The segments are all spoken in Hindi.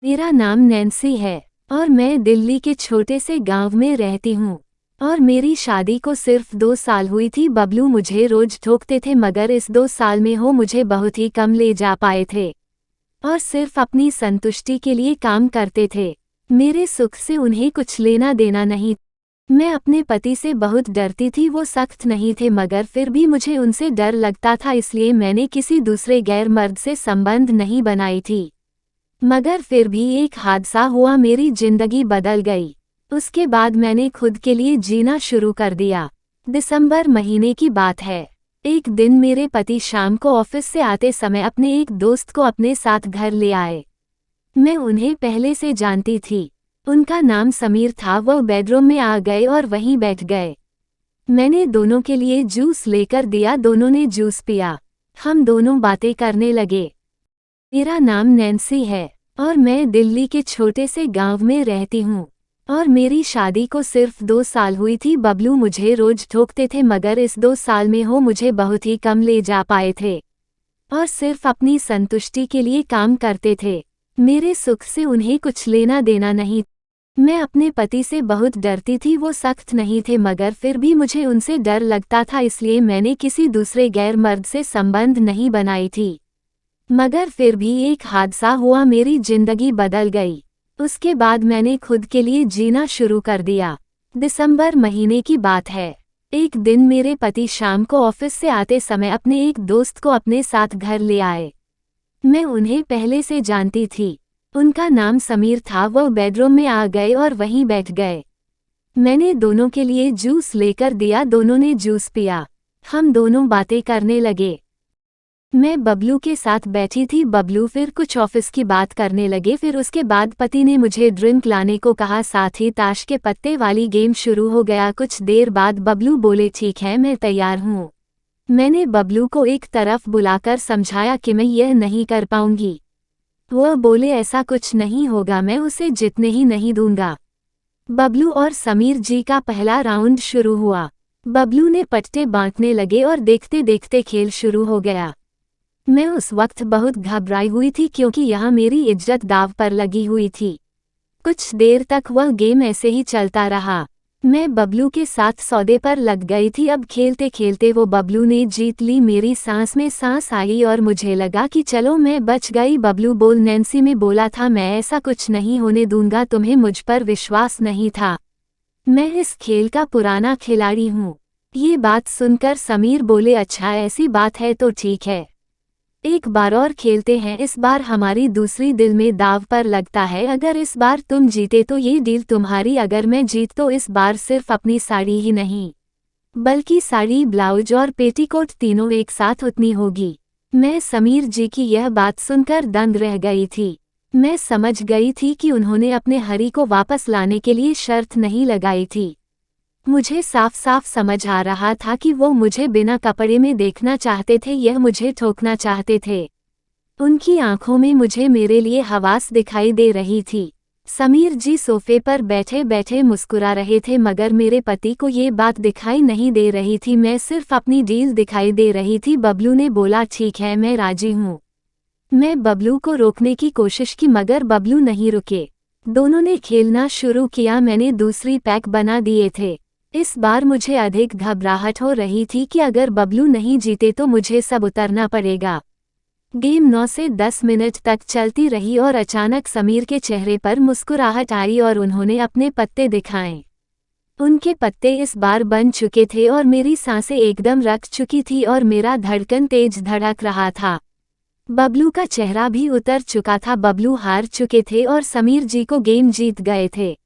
मेरा नाम नैन्सी है और मैं दिल्ली के छोटे से गांव में रहती हूँ। और मेरी शादी को सिर्फ 2 साल हुई थी। बबलू मुझे रोज ठोकते थे मगर इस 2 साल में वो मुझे बहुत ही कम ले जा पाए थे और सिर्फ अपनी संतुष्टि के लिए काम करते थे। मेरे सुख से उन्हें कुछ लेना देना नहीं। मैं अपने पति से बहुत डरती थी। वो सख्त नहीं थे मगर फिर भी मुझे उनसे डर लगता था, इसलिए मैंने किसी दूसरे गैर मर्द से संबंध नहीं बनाई थी। मगर फिर भी एक हादसा हुआ, मेरी जिंदगी बदल गई। उसके बाद मैंने खुद के लिए जीना शुरू कर दिया। दिसंबर महीने की बात है। एक दिन मेरे पति शाम को ऑफिस से आते समय अपने एक दोस्त को अपने साथ घर ले आए। मैं उन्हें पहले से जानती थी। उनका नाम समीर था। वो बेडरूम में आ गए और वहीं बैठ गए। मैंने दोनों के लिए जूस लेकर दिया। दोनों ने जूस पिया। हम दोनों बातें करने लगे। मेरा नाम नैन्सी है और मैं दिल्ली के छोटे से गांव में रहती हूँ और मेरी शादी को सिर्फ 2 साल हुई थी। बबलू मुझे रोज ठोकते थे मगर इस 2 साल में वो मुझे बहुत ही कम ले जा पाए थे और सिर्फ अपनी संतुष्टि के लिए काम करते थे। मेरे सुख से उन्हें कुछ लेना देना नहीं। मैं अपने पति से बहुत डरती थी। वो सख्त नहीं थे मगर फिर भी मुझे उनसे डर लगता था, इसलिए मैंने किसी दूसरे गैर मर्द से संबंध नहीं बनाई थी। मगर फिर भी एक हादसा हुआ, मेरी जिंदगी बदल गई। उसके बाद मैंने खुद के लिए जीना शुरू कर दिया। दिसंबर महीने की बात है। एक दिन मेरे पति शाम को ऑफिस से आते समय अपने एक दोस्त को अपने साथ घर ले आए। मैं उन्हें पहले से जानती थी। उनका नाम समीर था। वो बेडरूम में आ गए और वहीं बैठ गए। मैंने दोनों के लिए जूस लेकर दिया। दोनों ने जूस पिया। हम दोनों बातें करने लगे। मैं बबलू के साथ बैठी थी। बबलू फिर कुछ ऑफिस की बात करने लगे। फिर उसके बाद पति ने मुझे ड्रिंक लाने को कहा, साथ ही ताश के पत्ते वाली गेम शुरू हो गया। कुछ देर बाद बबलू बोले, ठीक है मैं तैयार हूँ। मैंने बबलू को एक तरफ बुलाकर समझाया कि मैं यह नहीं कर पाऊंगी। वह बोले, ऐसा कुछ नहीं होगा, मैं उसे जीतने ही नहीं दूंगा। बबलू और समीर जी का पहला राउंड शुरू हुआ। बबलू ने पट्टे बांटने लगे और देखते देखते खेल शुरू हो गया। मैं उस वक्त बहुत घबराई हुई थी क्योंकि यहाँ मेरी इज्जत दांव पर लगी हुई थी। कुछ देर तक वह गेम ऐसे ही चलता रहा। मैं बबलू के साथ सौदे पर लग गई थी। अब खेलते खेलते वो बबलू ने जीत ली। मेरी सांस में सांस आई और मुझे लगा कि चलो मैं बच गई। बबलू बोल, नैन्सी में बोला था मैं ऐसा कुछ नहीं होने दूंगा, तुम्हें मुझ पर विश्वास नहीं था। मैं इस खेल का पुराना खिलाड़ी हूँ। ये बात सुनकर समीर बोले, अच्छा ऐसी बात है तो ठीक है, एक बार और खेलते हैं। इस बार हमारी दूसरी दिल में दाव पर लगता है। अगर इस बार तुम जीते तो ये डील तुम्हारी, अगर मैं जीत तो इस बार सिर्फ अपनी साड़ी ही नहीं बल्कि साड़ी, ब्लाउज और पेटीकोट तीनों एक साथ उतनी होगी। मैं समीर जी की यह बात सुनकर दंग रह गई थी। मैं समझ गई थी कि उन्होंने अपने हरी को वापस लाने के लिए शर्त नहीं लगाई थी। मुझे साफ साफ समझ आ रहा था कि वो मुझे बिना कपड़े में देखना चाहते थे, यह मुझे ठोकना चाहते थे। उनकी आंखों में मुझे मेरे लिए हवास दिखाई दे रही थी। समीर जी सोफे पर बैठे बैठे मुस्कुरा रहे थे मगर मेरे पति को ये बात दिखाई नहीं दे रही थी। मैं सिर्फ अपनी डील दिखाई दे रही थी। बबलू ने बोला, ठीक है मैं राजी हूँ। मैं बबलू को रोकने की कोशिश की मगर बबलू नहीं रुके। दोनों ने खेलना शुरू किया। मैंने दूसरी पैक बना दिए थे। इस बार मुझे अधिक घबराहट हो रही थी कि अगर बबलू नहीं जीते तो मुझे सब उतरना पड़ेगा। गेम 9 से 10 मिनट तक चलती रही और अचानक समीर के चेहरे पर मुस्कुराहट आई और उन्होंने अपने पत्ते दिखाए। उनके पत्ते इस बार बन चुके थे और मेरी सांसें एकदम रुक चुकी थी और मेरा धड़कन तेज धड़क रहा था। बबलू का चेहरा भी उतर चुका था। बबलू हार चुके थे और समीर जी को गेम जीत गए थे।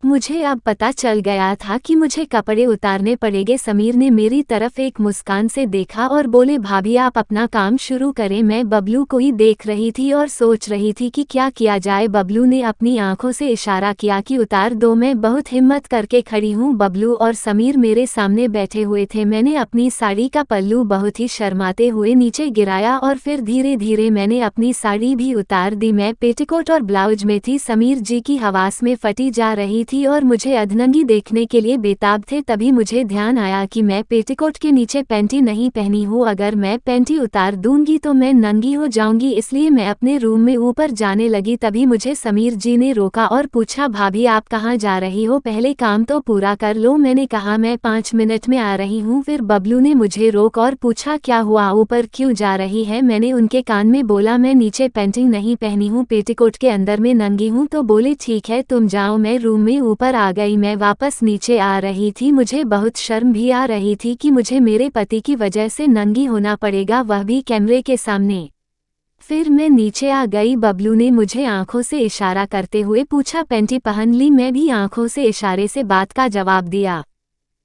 मुझे अब पता चल गया था कि मुझे कपड़े उतारने पड़ेंगे। समीर ने मेरी तरफ एक मुस्कान से देखा और बोले, भाभी आप अपना काम शुरू करें। मैं बबलू को ही देख रही थी और सोच रही थी कि क्या किया जाए। बबलू ने अपनी आंखों से इशारा किया कि उतार दो। मैं बहुत हिम्मत करके खड़ी हूँ। बबलू और समीर मेरे सामने बैठे हुए थे। मैंने अपनी साड़ी का पल्लू बहुत ही शर्माते हुए नीचे गिराया और फिर धीरे धीरे मैंने अपनी साड़ी भी उतार दी। मैं पेटीकोट और ब्लाउज में थी। समीर जी की हवास में फटी जा रही थी। थी और मुझे अधनंगी देखने के लिए बेताब थे। तभी मुझे ध्यान आया कि मैं पेटीकोट के नीचे पैंटी नहीं पहनी हूँ। अगर मैं पैंटी उतार दूंगी तो मैं नंगी हो जाऊंगी, इसलिए मैं अपने रूम में ऊपर जाने लगी। तभी मुझे समीर जी ने रोका और पूछा, भाभी आप कहाँ जा रही हो, पहले काम तो पूरा कर लो। मैंने कहा मैं 5 मिनट में आ रही हूँ। फिर बबलू ने मुझे रोक और पूछा, क्या हुआ, ऊपर क्यों जा रही है। मैंने उनके कान में बोला, मैं नीचे पैंटी नहीं पहनी हूँ, पेटीकोट के अंदर में नंगी हूँ। तो बोले ठीक है तुम जाओ। मैं रूम में ऊपर आ गई। मैं वापस नीचे आ रही थी। मुझे बहुत शर्म भी आ रही थी कि मुझे मेरे पति की वजह से नंगी होना पड़ेगा, वह भी कैमरे के सामने। फिर मैं नीचे आ गई। बबलू ने मुझे आंखों से इशारा करते हुए पूछा, पैंटी पहन ली। मैं भी आंखों से इशारे से बात का जवाब दिया।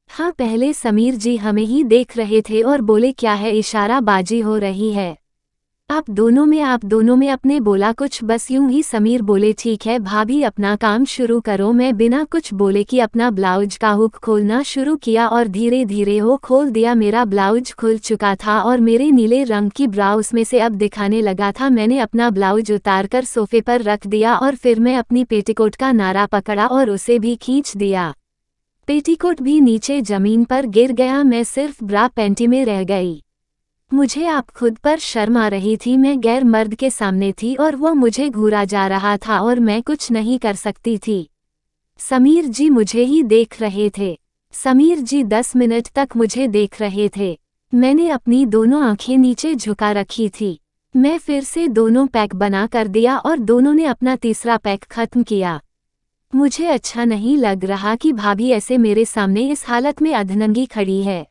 हाँ, पहले समीर जी हमें ही देख रहे थे और बोले, क्या है, इशारा बाजी हो रही है आप दोनों में अपने बोला कुछ, बस यूं ही समीर बोले, ठीक है भाभी अपना काम शुरू करो। मैं बिना कुछ बोले कि अपना ब्लाउज का हुक खोलना शुरू किया और धीरे धीरे हो खोल दिया। मेरा ब्लाउज खुल चुका था और मेरे नीले रंग की ब्रा उसमें से अब दिखाने लगा था। मैंने अपना ब्लाउज उतारकर सोफे पर रख दिया और फिर मैं अपनी पेटीकोट का नारा पकड़ा और उसे भी खींच दिया। पेटीकोट भी नीचे जमीन पर गिर गया। मैं सिर्फ ब्रा पैंटी में रह गई। मुझे आप खुद पर शर्म आ रही थी। मैं गैर मर्द के सामने थी और वो मुझे घूरा जा रहा था और मैं कुछ नहीं कर सकती थी। समीर जी मुझे ही देख रहे थे। समीर जी 10 मिनट तक मुझे देख रहे थे। मैंने अपनी दोनों आंखें नीचे झुका रखी थी। मैं फिर से दोनों पैक बना कर दिया और दोनों ने अपना तीसरा पैक खत्म किया। मुझे अच्छा नहीं लग रहा कि भाभी ऐसे मेरे सामने इस हालत में अधनंगी खड़ी है।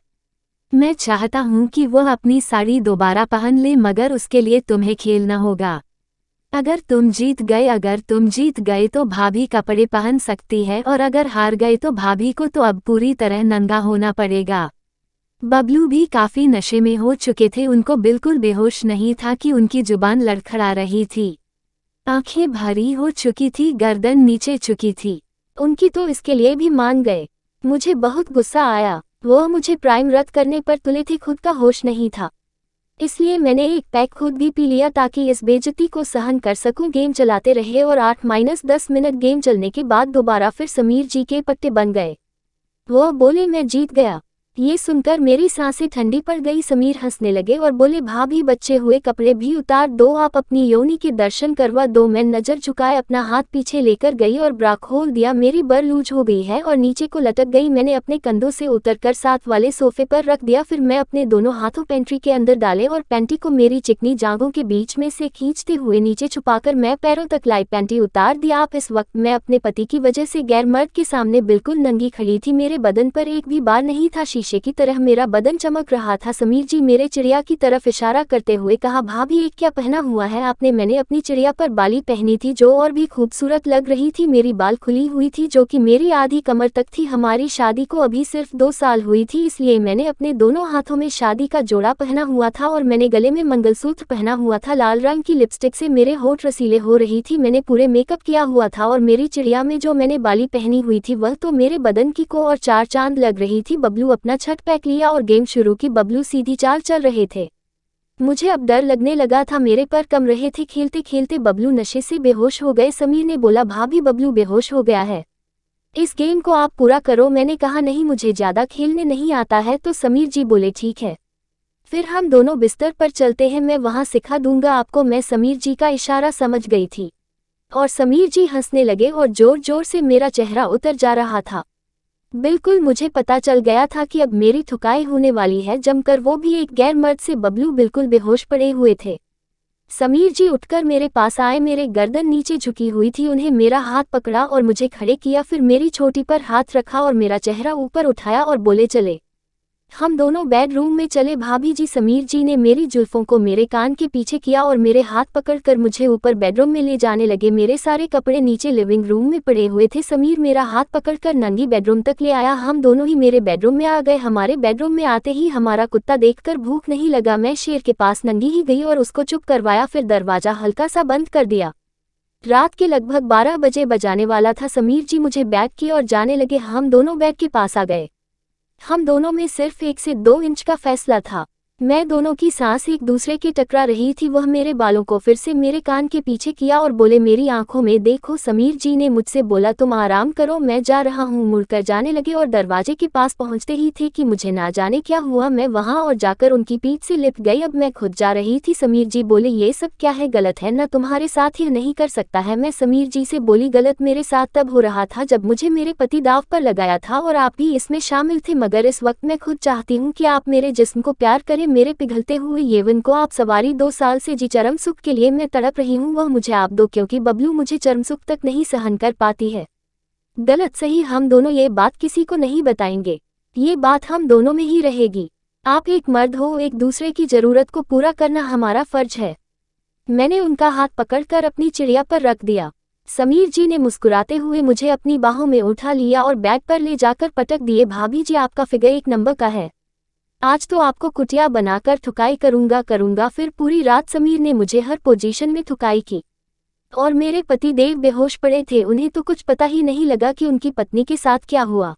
मैं चाहता हूँ कि वह अपनी साड़ी दोबारा पहन ले, मगर उसके लिए तुम्हें खेलना होगा। अगर तुम जीत गए तो भाभी कपड़े पहन सकती है और अगर हार गए तो भाभी को तो अब पूरी तरह नंगा होना पड़ेगा। बबलू भी काफी नशे में हो चुके थे। उनको बिल्कुल बेहोश नहीं था कि उनकी जुबान लड़खड़ा रही थी। आंखें भारी हो चुकी थी, गर्दन नीचे चुकी थी। उनकी तो इसके लिए भी मान गए। मुझे बहुत गुस्सा आया। वो मुझे प्राइम रद्द करने पर तुले थे, खुद का होश नहीं था। इसलिए मैंने एक पैक खुद भी पी लिया ताकि इस बेइज्जती को सहन कर सकूं। गेम चलाते रहे और 8-10 मिनट गेम चलने के बाद दोबारा फिर समीर जी के पट्टे बन गए। वो बोले, मैं जीत गया। ये सुनकर मेरी सांसें ठंडी पड़ गई। समीर हंसने लगे और बोले, भाभी बचे हुए कपड़े भी उतार दो, आप अपनी योनि के दर्शन करवा दो। मैं नजर झुकाए अपना हाथ पीछे लेकर गई और ब्रा खोल दिया। मेरी बर लूज हो गई है और नीचे को लटक गई। मैंने अपने कंधों से उतरकर साथ वाले सोफे पर रख दिया। फिर मैं अपने दोनों हाथों पेंट्री के अंदर डाले और पैंटी को मेरी चिकनी जांघों के बीच में से खींचते हुए नीचे छुपाकर मैं पैरों तक लाई पैंटी उतार दिया। आप इस वक्त मैं अपने पति की वजह से गैर मर्द के सामने बिल्कुल नंगी खड़ी थी। मेरे बदन पर एक भी बाल नहीं था। शीशे की तरह मेरा बदन चमक रहा था। समीर जी मेरे चिड़िया की तरफ इशारा करते हुए कहा, भाभी एक क्या पहना हुआ है आपने। मैंने अपनी चिड़िया पर बाली पहनी थी जो और भी खूबसूरत लग रही थी। मेरी बाल खुली हुई थी जो कि मेरी आधी कमर तक थी। हमारी शादी को अभी सिर्फ 2 साल हुई थी, इसलिए मैंने अपने दोनों हाथों में शादी का जोड़ा पहना हुआ था और मैंने गले में मंगलसूत्र पहना हुआ था। लाल रंग की लिपस्टिक से मेरे होठ रसीले हो रही थी। मैंने पूरे मेकअप किया हुआ था और मेरी चिड़िया में जो मैंने बाली पहनी हुई थी वह तो मेरे बदन की को और 4 चांद लग रही थी। बबलू अपना छठ पैक लिया और गेम शुरू की। बबलू सीधी चाल चल रहे थे। मुझे अब डर लगने लगा था। मेरे पर कम रहे थे। खेलते खेलते बबलू नशे से बेहोश हो गए। समीर ने बोला, भाभी बबलू बेहोश हो गया है, इस गेम को आप पूरा करो। मैंने कहा, नहीं मुझे ज्यादा खेलने नहीं आता है। तो समीर जी बोले, ठीक है फिर हम दोनों बिस्तर पर चलते हैं, मैं वहां सिखा दूंगा आपको। मैं समीर जी का इशारा समझ गई थी और समीर जी हंसने लगे और जोर जोर से मेरा चेहरा उतर जा रहा था। बिल्कुल मुझे पता चल गया था कि अब मेरी थुकाई होने वाली है जमकर, वो भी एक गैर मर्द से। बबलू बिल्कुल बेहोश पड़े हुए थे। समीर जी उठकर मेरे पास आए। मेरे गर्दन नीचे झुकी हुई थी। उन्हें मेरा हाथ पकड़ा और मुझे खड़े किया। फिर मेरी छोटी पर हाथ रखा और मेरा चेहरा ऊपर उठाया और बोले, चले। हम दोनों बेडरूम में चले। भाभी जी, समीर जी ने मेरी जुल्फों को मेरे कान के पीछे किया और मेरे हाथ पकड़कर मुझे ऊपर बेडरूम में ले जाने लगे। मेरे सारे कपड़े नीचे लिविंग रूम में पड़े हुए थे। समीर मेरा हाथ पकड़कर नंगी बेडरूम तक ले आया। हम दोनों ही मेरे बेडरूम में आ गए। हमारे बेडरूम में आते ही हमारा कुत्ता देखकर भूख नहीं लगा। मैं शेर के पास नंगी ही गई और उसको चुप करवाया। फिर दरवाजा हल्का सा बंद कर दिया। रात के लगभग 12 बजे बजाने वाला था। समीर जी मुझे बैग किए और जाने लगे। हम दोनों बेड के पास आ गए। हम दोनों में सिर्फ 1 से 2 इंच का फैसला था। मैं दोनों की सांस एक दूसरे के टकरा रही थी। वह मेरे बालों को फिर से मेरे कान के पीछे किया और बोले, मेरी आंखों में देखो। समीर जी ने मुझसे बोला, तुम आराम करो, मैं जा रहा हूँ। मुड़कर जाने लगे और दरवाजे के पास पहुँचते ही थे कि मुझे ना जाने क्या हुआ। मैं वहाँ और जाकर उनकी पीठ से लिपट गई। अब मैं खुद जा रही थी। समीर जी बोले, ये सब क्या है, गलत है ना, तुम्हारे साथ यह नहीं कर सकता है। मैं समीर जी से बोली, गलत मेरे साथ तब हो रहा था जब मुझे मेरे पति दाव पर लगाया था और आप भी इसमें शामिल थे, मगर इस वक्त मैं खुद चाहती हूँ कि आप मेरे जिस्म को प्यार करें। मेरे पिघलते हुए यौवन को आप सवारी, 2 साल से जी चरम सुख के लिए मैं तड़प रही हूँ, वह मुझे आप दो, क्योंकि बबलू मुझे चरम सुख तक नहीं सहन कर पाती है। गलत सही हम दोनों ये बात किसी को नहीं बताएंगे, ये बात हम दोनों में ही रहेगी। आप एक मर्द हो, एक दूसरे की जरूरत को पूरा करना हमारा फर्ज है। मैंने उनका हाथ पकड़कर अपनी चिड़िया पर रख दिया। समीर जी ने मुस्कुराते हुए मुझे अपनी बाहों में उठा लिया और बैग पर ले जाकर पटक दिए। भाभी जी, आपका फिगर 1 नंबर का है, आज तो आपको कुटिया बनाकर थुकाई करूंगा। फिर पूरी रात समीर ने मुझे हर पोजीशन में थुकाई की और मेरे पति देव बेहोश पड़े थे। उन्हें तो कुछ पता ही नहीं लगा कि उनकी पत्नी के साथ क्या हुआ।